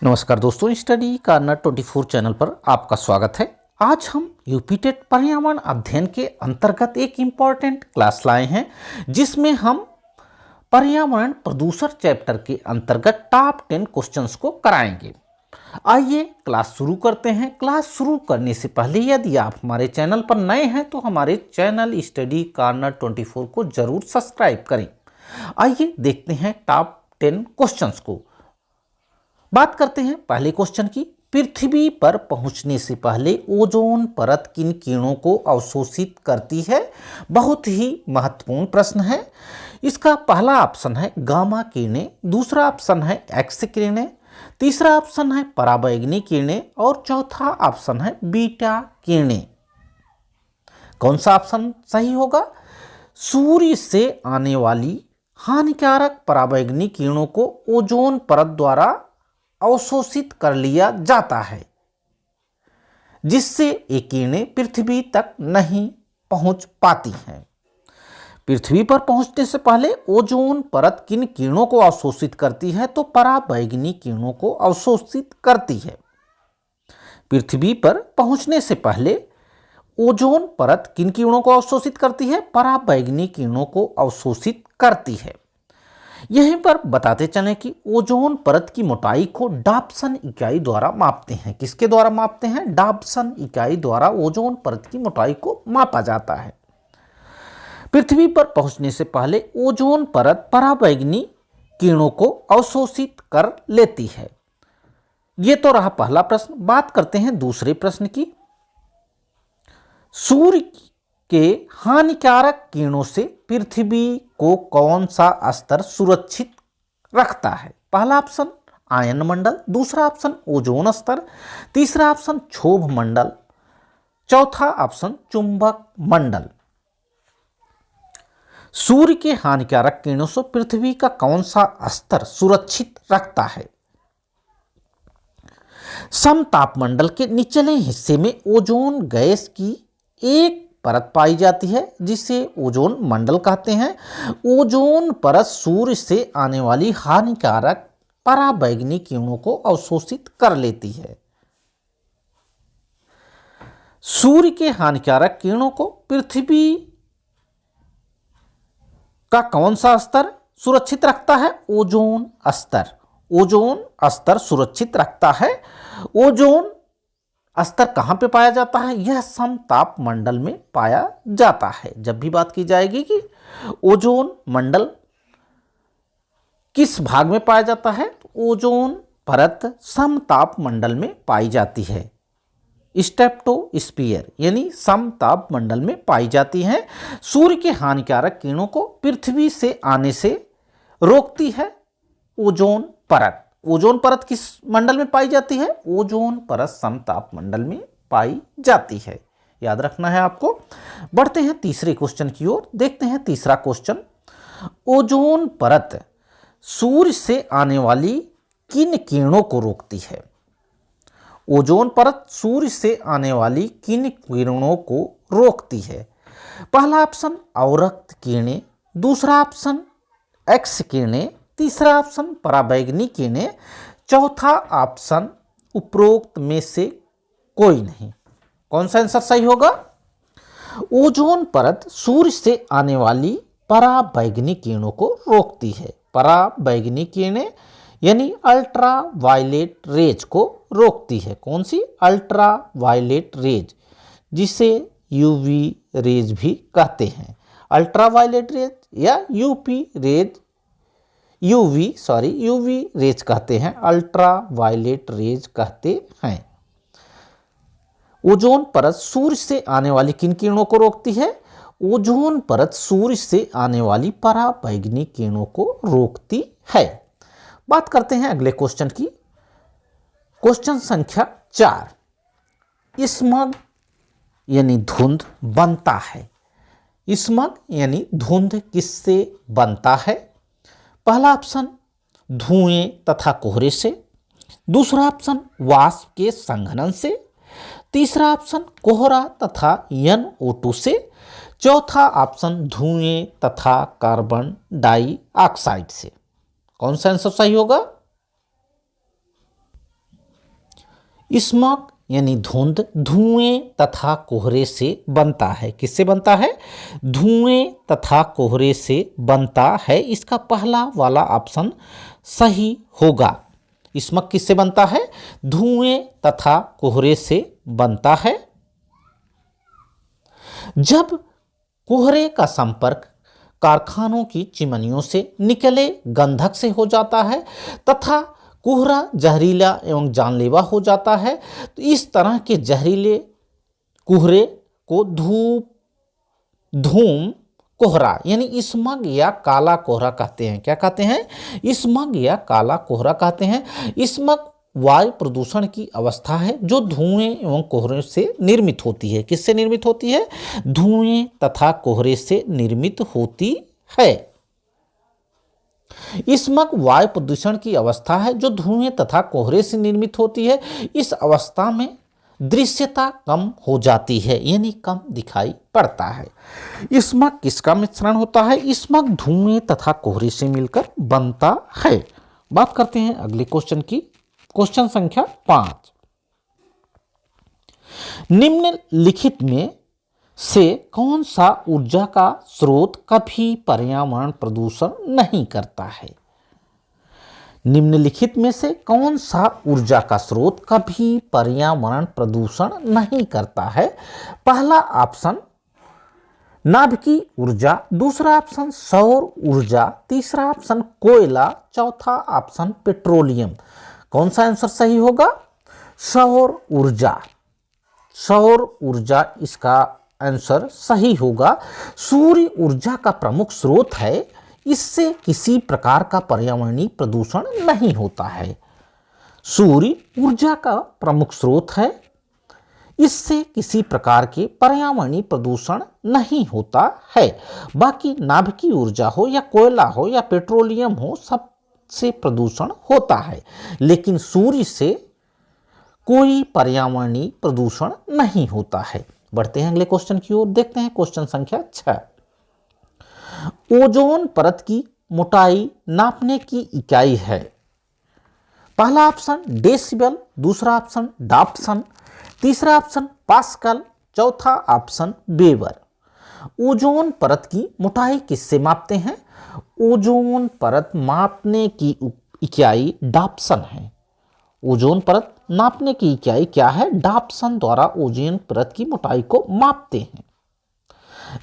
नमस्कार दोस्तों, study corner 24 channel पर आपका स्वागत है। आज हम यूपीटेट पर्यावरण अध्ययन के अंतर्गत एक इम्पॉर्टेंट क्लास लाए हैं जिसमें हम पर्यावरण प्रदूषण चैप्टर के अंतर्गत टॉप 10 क्वेश्चंस को कराएंगे। आइए क्लास शुरू करते हैं। क्लास शुरू करने से पहले यदि आप हमारे चैनल पर नए हैं तो हमारे चैनल स्टडी कार्नर 24 को जरूर सब्सक्राइब करें। आइए देखते हैं टॉप 10 क्वेश्चंस को। बात करते हैं पहले क्वेश्चन की। पृथ्वी पर पहुंचने से पहले ओजोन परत किन किरणों को अवशोषित करती है? बहुत ही महत्वपूर्ण प्रश्न है। इसका पहला ऑप्शन है गामा किरणें, दूसरा ऑप्शन है एक्स किरणें, तीसरा ऑप्शन है पराबैंगनी किरणें और चौथा ऑप्शन है बीटा किरणें। कौन सा ऑप्शन सही होगा? सूर्य से आने वाली हानिकारक पराबैंगनी किरणों को ओजोन परत द्वारा अवशोषित कर लिया जाता है, जिससे ये किरणें पृथ्वी तक नहीं पहुंच पाती हैं। पृथ्वी पर पहुंचने से पहले ओजोन परत किन किरणों को अवशोषित करती है? तो पराबैंगनी किरणों को अवशोषित करती है। पृथ्वी पर पहुंचने से पहले ओजोन परत किन किरणों को अवशोषित करती है? पराबैंगनी किरणों को अवशोषित करती है। यहीं पर बताते चलें कि ओजोन परत की मोटाई को डाप्सन इकाई द्वारा मापते हैं। किसके द्वारा मापते हैं? डाप्सन इकाई द्वारा ओजोन परत की मोटाई को मापा जाता है। पृथ्वी पर पहुंचने से पहले ओजोन परत पराबैंगनी किरणों को अवशोषित कर लेती है। यह तो रहा पहला प्रश्न। बात करते हैं दूसरे प्रश्न की। सूर्य के हानिकारक किरणों से पृथ्वी को कौन सा स्तर सुरक्षित रखता है? पहला ऑप्शन आयन मंडल, दूसरा ऑप्शन ओजोन स्तर, तीसरा ऑप्शन क्षोभ मंडल, चौथा ऑप्शन चुंबक मंडल। सूर्य के हानिकारक किरणों से पृथ्वी का कौन सा स्तर सुरक्षित रखता है? समतापमंडल के निचले हिस्से में ओजोन गैस की एक परत पाई जाती है जिसे ओजोन मंडल कहते हैं। ओजोन परत सूर्य से आने वाली हानिकारक पराबैंगनी किरणों को अवशोषित कर लेती है। सूर्य के हानिकारक किरणों को पृथ्वी का कौन सा स्तर सुरक्षित रखता है? ओजोन स्तर। ओजोन स्तर सुरक्षित रखता है। ओजोन स्तर कहाँ पे पाया जाता है? यह समताप मंडल में पाया जाता है। जब भी बात की जाएगी कि ओजोन मंडल किस भाग में पाया जाता है, तो ओजोन परत समताप मंडल में पाई जाती है। स्ट्रेटोस्फीयर यानी समताप मंडल में पाई जाती है। सूर्य के हानिकारक किरणों को पृथ्वी से आने से रोकती है ओजोन परत। ओजोन परत किस मंडल में पाई जाती है? ओजोन परत समताप मंडल में पाई जाती है। याद रखना है आपको। बढ़ते हैं तीसरे क्वेश्चन की ओर। देखते हैं तीसरा क्वेश्चन। ओजोन परत सूर्य से आने वाली किन किरणों को रोकती है? ओजोन परत सूर्य से आने वाली किन किरणों को रोकती है? पहला ऑप्शन अवरक्त किरणें, दूसरा ऑप्शन एक्स किरणें, तीसरा ऑप्शन पराबैंगनी किरणें, चौथा ऑप्शन उपरोक्त में से कोई नहीं। कौन सा आंसर सही होगा? ओजोन परत सूर्य से आने वाली पराबैंगनी किरणों को रोकती है। पराबैंगनी किरणें यानी अल्ट्रा वायलेट रेज को रोकती है। कौन सी? अल्ट्रा वायलेट रेज, जिसे यूवी रेज भी कहते हैं। अल्ट्रा वायलेट रेज या यूवी रेज कहते हैं, अल्ट्रा वायलेट रेज कहते हैं। ओजोन परत सूर्य से आने वाली किन किरणों को रोकती है? ओजोन परत सूर्य से आने वाली पराबैंगनी किरणों को रोकती है। बात करते हैं अगले क्वेश्चन की। क्वेश्चन संख्या 4। स्मग यानी धुंध बनता है। स्मग यानी धुंध किससे बनता है? पहला ऑप्शन धुएं तथा कोहरे से, दूसरा ऑप्शन वाष्प के संघनन से, तीसरा ऑप्शन कोहरा तथा NO2 से, चौथा ऑप्शन धुएं तथा कार्बन डाइऑक्साइड से। कौन सा आंसर सही होगा? स्मॉग यानी धुंध धुएं तथा कोहरे से बनता है। किससे बनता है? धुएं तथा कोहरे से बनता है। इसका पहला वाला ऑप्शन सही होगा। स्मॉग किससे बनता है? धुएं तथा कोहरे से बनता है। जब कोहरे का संपर्क कारखानों की चिमनियों से निकले गंधक से हो जाता है तथा कोहरा जहरीला एवं जानलेवा हो जाता है, तो इस तरह के जहरीले कोहरे को धूम कोहरा यानी स्मग या काला कोहरा कहते हैं। क्या कहते हैं? स्मग या काला कोहरा कहते हैं। स्मग वायु प्रदूषण की अवस्था है जो धुएं एवं कोहरे से निर्मित होती है। किससे निर्मित होती है? धुएं तथा कोहरे से निर्मित होती है। स्मग वायु प्रदूषण की अवस्था है जो धुएं तथा कोहरे से निर्मित होती है। इस अवस्था में दृश्यता कम हो जाती है यानी कम दिखाई पड़ता है। स्मग किसका मिश्रण होता है? स्मग धुएं तथा कोहरे से मिलकर बनता है। बात करते हैं अगले क्वेश्चन की। क्वेश्चन संख्या 5। निम्नलिखित में से कौन सा ऊर्जा का स्रोत कभी पर्यावरण प्रदूषण नहीं करता है? निम्नलिखित में से कौन सा ऊर्जा का स्रोत कभी पर्यावरण प्रदूषण नहीं करता है? पहला ऑप्शन नाभिकीय ऊर्जा, दूसरा ऑप्शन सौर ऊर्जा, तीसरा ऑप्शन कोयला, चौथा ऑप्शन पेट्रोलियम। कौन सा आंसर सही होगा? सौर ऊर्जा। सौर ऊर्जा इसका आंसर सही होगा। सूर्य ऊर्जा का प्रमुख स्रोत है। इससे किसी प्रकार का पर्यावरणीय प्रदूषण नहीं होता है। सूर्य ऊर्जा का प्रमुख स्रोत है। इससे किसी प्रकार के पर्यावरणीय प्रदूषण नहीं होता है। बाकी नाभिकीय ऊर्जा हो या कोयला हो या पेट्रोलियम हो, सबसे प्रदूषण होता है, लेकिन सूर्य से कोई पर्यावरणीय प्रदूषण नहीं होता है। बढ़ते हैं अगले क्वेश्चन की ओर, देखते हैं क्वेश्चन संख्या 6। ओजोन परत की मोटाई नापने की इकाई है। पहला ऑप्शन डेसिबल, दूसरा ऑप्शन डाप्सन, तीसरा ऑप्शन पास्कल, चौथा ऑप्शन वेबर। ओजोन परत की मोटाई किससे मापते हैं? ओजोन परत मापने की इकाई डाप्सन है। ओजोन परत नापने की इकाई क्या है? डाप्सन द्वारा ओजोन परत की मोटाई को मापते हैं।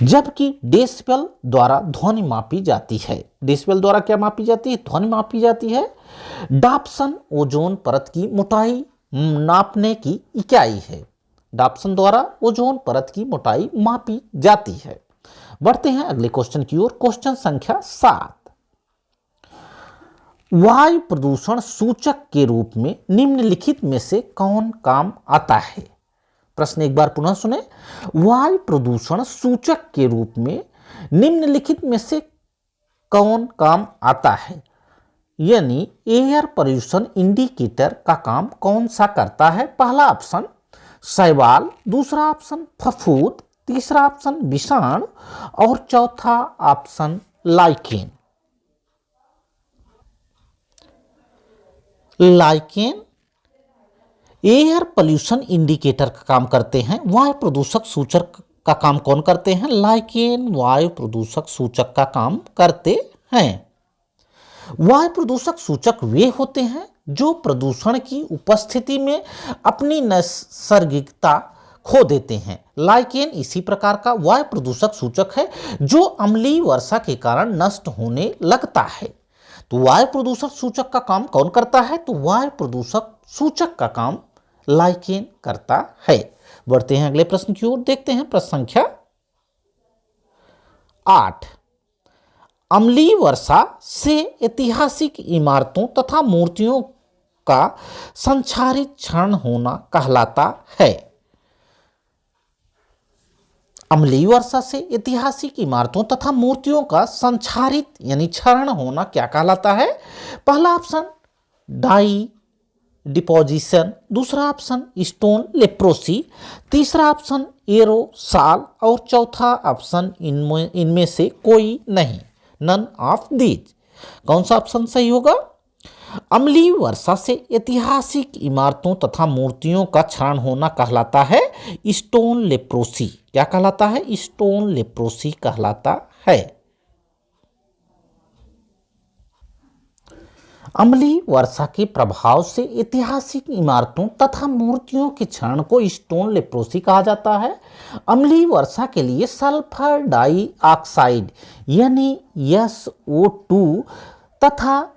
जबकि डेसिबल द्वारा ध्वनि मापी जाती है। डेसिबल द्वारा क्या मापी जाती है? ध्वनि मापी जाती है। डाप्सन ओजोन परत की मोटाई नापने की इकाई है। डाप्सन द्वारा ओजोन परत की मोटाई मापी जाती है। बढ़ते हैं अगले क्वेश्चन की ओर। क्वेश्चन संख्या 7। वायु प्रदूषण सूचक के रूप में निम्नलिखित में से कौन काम आता है? प्रश्न एक बार पुनः सुने। वायु प्रदूषण सूचक के रूप में निम्नलिखित में से कौन काम आता है? यानी एयर पॉल्यूशन इंडिकेटर का काम कौन सा करता है? पहला ऑप्शन शैवाल, दूसरा ऑप्शन फफूंद, तीसरा ऑप्शन विषाणु और चौथा option lichen. Lichen air pollution indicator का काम करते हैं। वायु प्रदूषक सूचक का काम कौन करते हैं? लाइकेन वायु प्रदूषक सूचक का काम करते हैं। वायु प्रदूषक सूचक वे होते हैं जो प्रदूषण की उपस्थिति में अपनी नैसर्गिकता खो देते हैं। लाइकेन इसी प्रकार का वायु प्रदूषक सूचक है जो अम्लीय वर्षा के कारण नष्ट होने लगता है। तो वायु प्रदूषक सूचक का काम कौन करता है? तो वायु प्रदूषक सूचक का काम लाइकेन करता है। बढ़ते हैं अगले प्रश्न की ओर, देखते हैं प्रश्न संख्या 8। अम्लीय वर्षा से ऐतिहासिक इमारतों तथा मूर्तियों का संक्षारित क्षरण होना कहलाता है। अम्लीय वर्षा से ऐतिहासिक इमारतों तथा मूर्तियों का संक्षारित यानी क्षरण होना क्या कहलाता है? पहला ऑप्शन डाई डिपोजिशन, दूसरा ऑप्शन स्टोन लेप्रोसी, तीसरा ऑप्शन एरोसाल और चौथा ऑप्शन इनमें से कोई नहीं, नन ऑफ दीज। कौन सा ऑप्शन सही होगा? अम्लीय वर्षा से ऐतिहासिक इमारतों तथा मूर्तियों का क्षरण होना कहलाता है स्टोन लेप्रोसी। क्या कहलाता है? स्टोन लेप्रोसी कहलाता है। अम्लीय वर्षा के प्रभाव से ऐतिहासिक इमारतों तथा मूर्तियों के क्षरण को स्टोन लेप्रोसी कहा जाता है। अम्लीय वर्षा के लिए सल्फर डाइऑक्साइड यानी SO2 तथा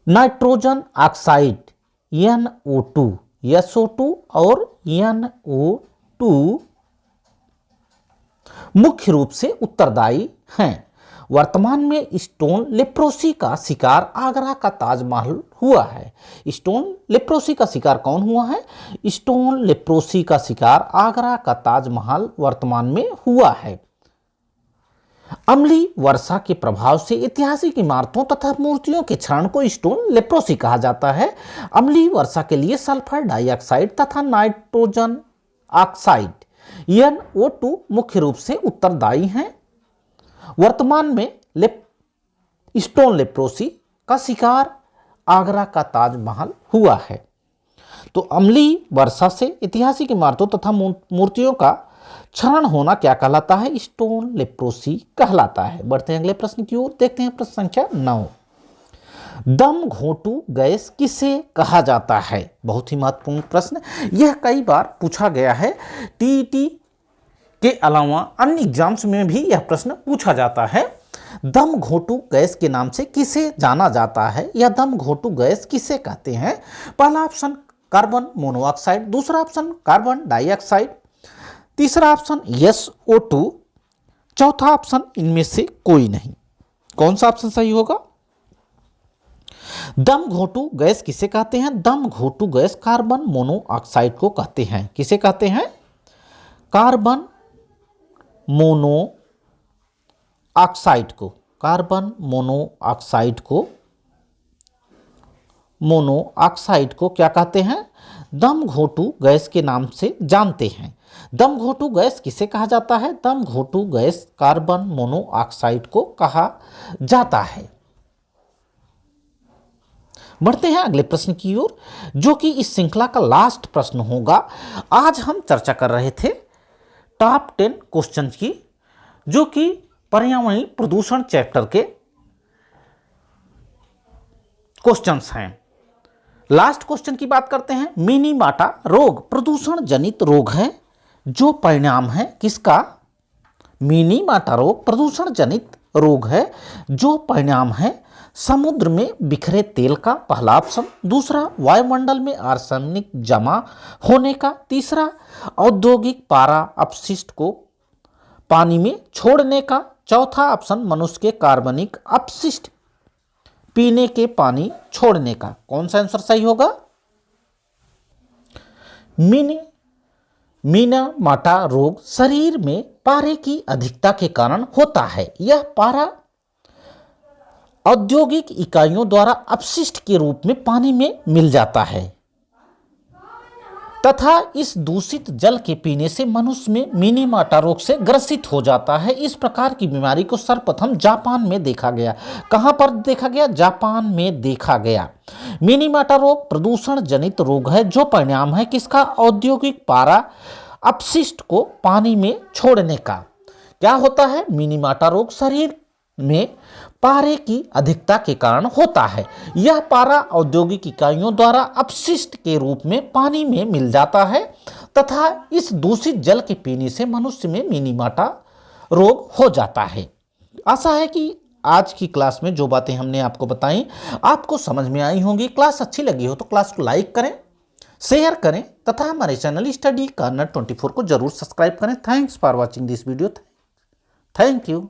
नाइट्रोजन ऑक्साइड NO2 SO2 और NO2 मुख्य रूप से उत्तरदायी हैं। वर्तमान में स्टोन लेप्रोसी का शिकार आगरा का ताजमहल हुआ है। स्टोन लेप्रोसी का शिकार कौन हुआ है? स्टोन लेप्रोसी का शिकार आगरा का ताजमहल वर्तमान में हुआ है। अम्लीय वर्षा के प्रभाव से ऐतिहासिक इमारतों तथा मूर्तियों के क्षरण को स्टोन लेप्रोसी कहा जाता है। अम्लीय वर्षा के लिए सल्फर डाइऑक्साइड तथा नाइट्रोजन ऑक्साइड NO2 मुख्य रूप से उत्तरदायी हैं। वर्तमान में स्टोन लेप्रोसी का शिकार आगरा का ताजमहल हुआ है। तो अम्लीय वर्षा से ऐतिहासिक इमारतों तथा मूर्तियों का क्षरण होना क्या कहलाता है? स्टोन लेप्रोसी कहलाता है। बढ़ते हैं अगले प्रश्न की ओर, देखते हैं प्रश्न संख्या 9। दम घोंटू गैस किसे कहा जाता है? बहुत ही महत्वपूर्ण प्रश्न, यह कई बार पूछा गया है। टीईटी के अलावा अन्य एग्जाम्स में भी यह प्रश्न पूछा जाता है। दम घोंटू गैस के नाम से किसे जाना जाता है या दम घोंटू गैस किसे कहते हैं? पहला ऑप्शन कार्बन मोनोऑक्साइड, दूसरा ऑप्शन कार्बन डाइऑक्साइड, तीसरा ऑप्शन SO2, चौथा ऑप्शन इनमें से कोई नहीं। कौन सा ऑप्शन सही होगा? दम घोंटू गैस किसे कहते हैं? दम घोंटू गैस कार्बन मोनोऑक्साइड को कहते हैं। किसे कहते हैं? कार्बन मोनोऑक्साइड को। कार्बन मोनोऑक्साइड को क्या कहते हैं? दम घोंटू गैस के नाम से जानते हैं। दम घोंटू गैस किसे कहा जाता है? दम घोंटू गैस कार्बन मोनोऑक्साइड को कहा जाता है। बढ़ते हैं अगले प्रश्न की ओर, जो कि इस श्रृंखला का लास्ट प्रश्न होगा। आज हम चर्चा कर रहे थे टॉप 10 क्वेश्चन की, जो कि पर्यावरणीय प्रदूषण चैप्टर के क्वेश्चंस हैं। लास्ट क्वेश्चन की बात करते हैं। मिनीमाटा रोग प्रदूषण जनित रोग है जो परिणाम है किसका? मिनीमाटा रोग प्रदूषण जनित रोग है जो परिणाम है समुद्र में बिखरे तेल का, पहला ऑप्शन। दूसरा, वायुमंडल में आर्सेनिक जमा होने का। तीसरा, औद्योगिक पारा अपशिष्ट को पानी में छोड़ने का। चौथा ऑप्शन, मनुष्य के कार्बनिक अपशिष्ट पीने के पानी छोड़ने का। कौन सा आंसर सही होगा? मिनीमाटा रोग शरीर में पारे की अधिकता के कारण होता है। यह पारा औद्योगिक इकाइयों द्वारा अपशिष्ट के रूप में पानी में मिल जाता है तथा इस दूषित जल के पीने से मनुष्य में मिनीमाटा रोग से ग्रसित हो जाता है। इस प्रकार की बीमारी को सर्वप्रथम जापान में देखा गया। कहां पर देखा गया? जापान में देखा गया। मिनीमाटा रोग प्रदूषण जनित रोग है जो परिणाम है किसका? औद्योगिक पारा अपशिष्ट को पानी में छोड़ने का। क्या होता है? मिनीमाटा रोग शरीर में पारे की अधिकता के कारण होता है। यह पारा औद्योगिक इकाइयों द्वारा अपशिष्ट के रूप में पानी में मिल जाता है तथा इस दूषित जल के पीने से मनुष्य में मिनीमाटा रोग हो जाता है। आशा है कि आज की क्लास में जो बातें हमने आपको बताई आपको समझ में आई होंगी। क्लास अच्छी लगी हो तो क्लास को लाइक करें, शेयर करें तथा हमारे चैनल स्टडी कॉर्नर 24 को जरूर सब्सक्राइब करें। Thanks for watching this video. Thank you.